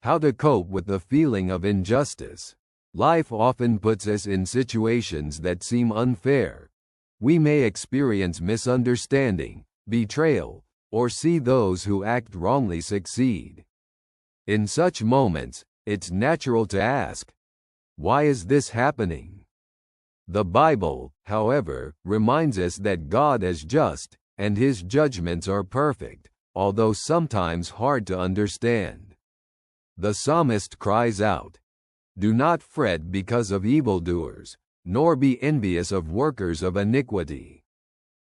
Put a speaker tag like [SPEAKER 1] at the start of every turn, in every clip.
[SPEAKER 1] How to cope with the feeling of injustice. Life often puts us in situations that seem unfair. We may experience misunderstanding, betrayal, or see those who act wrongly succeed. In such moments, it's natural to ask, why is this happening? The Bible, however, reminds us that God is just, and His judgments are perfect, although sometimes hard to understand. The psalmist cries out, "Do not fret because of evildoers, nor be envious of workers of iniquity.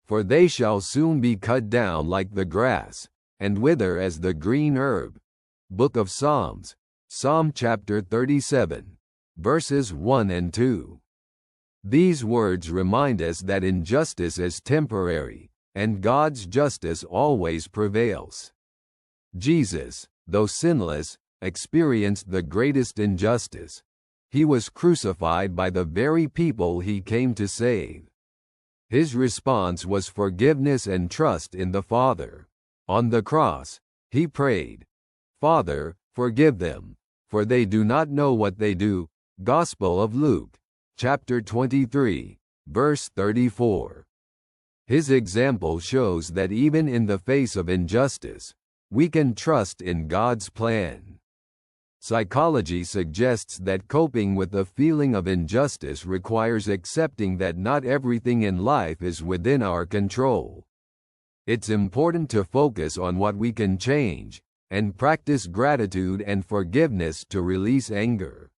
[SPEAKER 1] For they shall soon be cut down like the grass, and wither as the green herb." Book of Psalms, Psalm chapter 37, verses 1 and 2. These words remind us that injustice is temporary, and God's justice always prevails. Jesus, though sinless, experienced the greatest injustice. He was crucified by the very people He came to save. His response was forgiveness and trust in the Father. On the cross, He prayed, "Father, forgive them, for they do not know what they do." Gospel of Luke, chapter 23, verse 34. His example shows that even in the face of injustice, we can trust in God's plan. Psychology suggests that coping with the feeling of injustice requires accepting that not everything in life is within our control. It's important to focus on what we can change, and practice gratitude and forgiveness to release anger.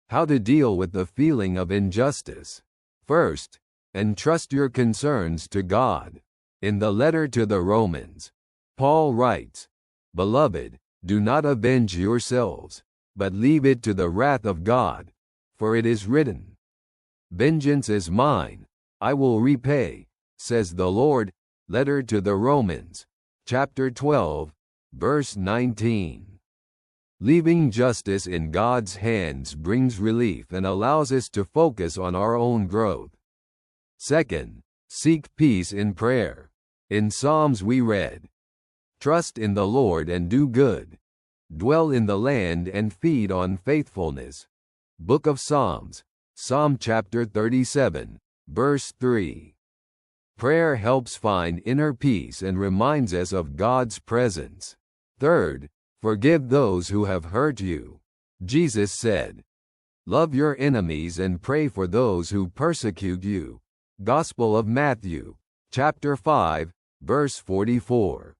[SPEAKER 1] How to deal with the feeling of injustice. First, entrust your concerns to God. In the letter to the Romans, Paul writes, "Beloved, do not avenge yourselves, but leave it to the wrath of God, for it is written, 'Vengeance is mine, I will repay,' says the Lord." Letter to the Romans, chapter 12, verse 19. Leaving justice in God's hands brings relief and allows us to focus on our own growth. Second, seek peace in prayer. In Psalms we read, "Trust in the Lord and do good. Dwell in the land and feed on faithfulness." Book of Psalms, Psalm chapter 37, verse 3. Prayer helps find inner peace and reminds us of God's presence. Third, forgive those who have hurt you. Jesus said, "Love your enemies and pray for those who persecute you." Gospel of Matthew, chapter 5, verse 44.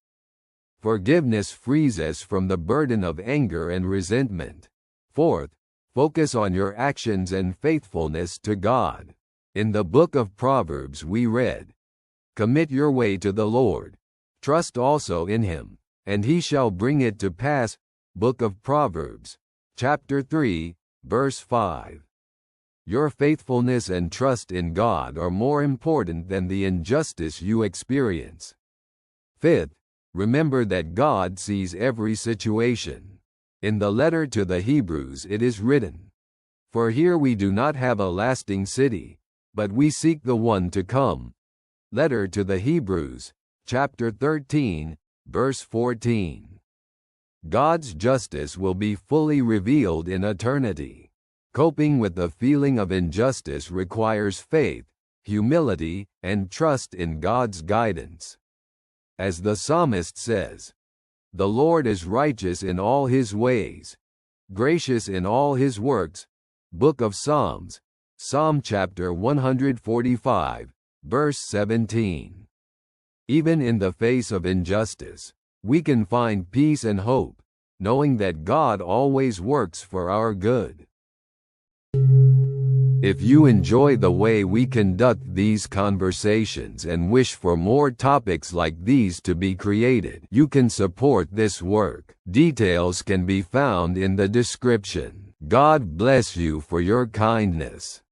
[SPEAKER 1] Forgiveness frees us from the burden of anger and resentment. Fourth, focus on your actions and faithfulness to God. In the book of Proverbs we read, "Commit your way to the Lord. Trust also in Him, and He shall bring it to pass." Book of Proverbs, chapter 3, verse 5. Your faithfulness and trust in God are more important than the injustice you experience. Fifth, remember that God sees every situation. In the letter to the Hebrews it is written, "For here we do not have a lasting city, but we seek the one to come." Letter to the Hebrews, chapter 13, verse 14. God's justice will be fully revealed in eternity. Coping with the feeling of injustice requires faith, humility, and trust in God's guidance. As the psalmist says, "The Lord is righteous in all His ways, gracious in all His works." Book of Psalms, Psalm chapter 145, verse 17. Even in the face of injustice, we can find peace and hope, knowing that God always works for our good. If you enjoy the way we conduct these conversations and wish for more topics like these to be created, you can support this work. Details can be found in the description. God bless you for your kindness.